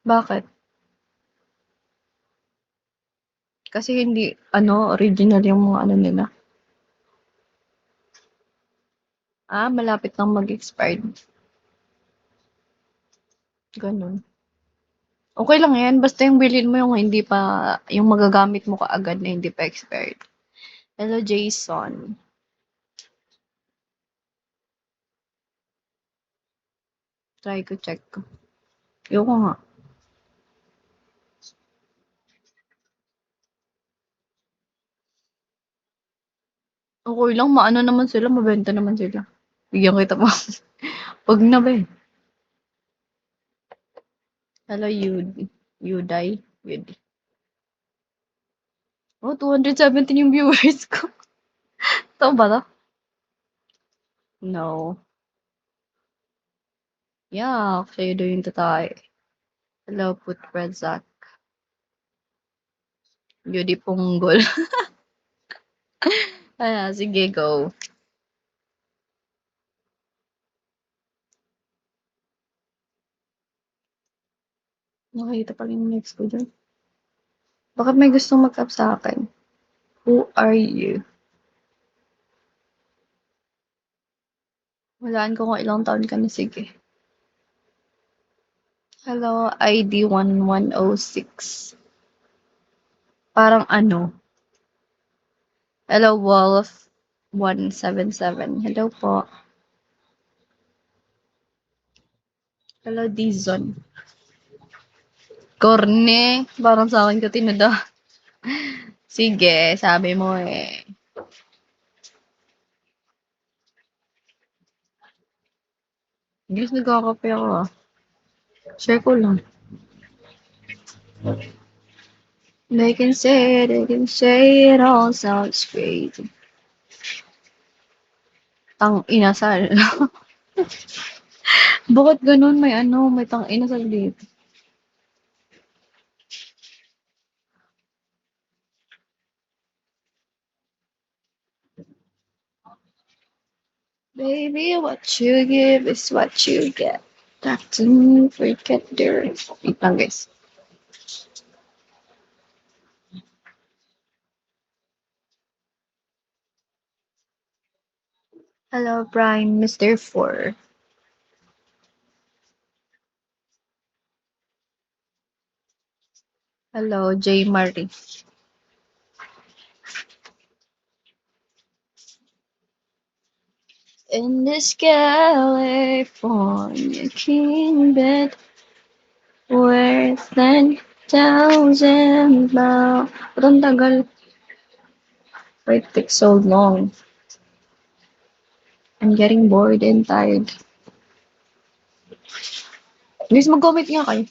Bakit? Kasi hindi ano, original yung mga ano nila. Malapit nang mag-expired. Gano'n. Okey lang 'yan basta yung bilhin mo yung hindi pa yung magagamit mo kaagad na hindi pa expired. Hello, Jason. Try ko, check ko. Ayoko nga. Okey lang maano naman sila, mabenta naman sila. Bigyan kita pa. 'Wag na be. Hello, Yuday. Yudi. Oh, 217 yung viewers ko. Totoo ba 'to? No. Yeah, sa'yo daw yung tatay. Hello, Putrazak. Yudi Punggol. Sige go. Nakita pala yung next ko diyan. Bakit may gustong mag-up sa'kin? Who are you? Walaan ko kung ilang taon ka na, sige. Hello, ID 1106. Parang ano? Hello, Wolf 177. Hello po. Hello, Dizon. Korne, parang sa akin ka tinada. Sige, sabi mo eh. English nagkakape ako ah. Share ko lang. They can say it all sounds great. Tang inasal. Bakit ganun? May ano, may tang inasal dito. Baby, what you give is what you get. Talk to me, forget the rest. Wait lang guys. Hello, Prime Mr. 4. Hello, J. Marie. In this California king bed worth 10,000 pounds. Ba't ang tagal? Why it takes so long? I'm getting bored and tired. Guys, mag-comment nga kayo.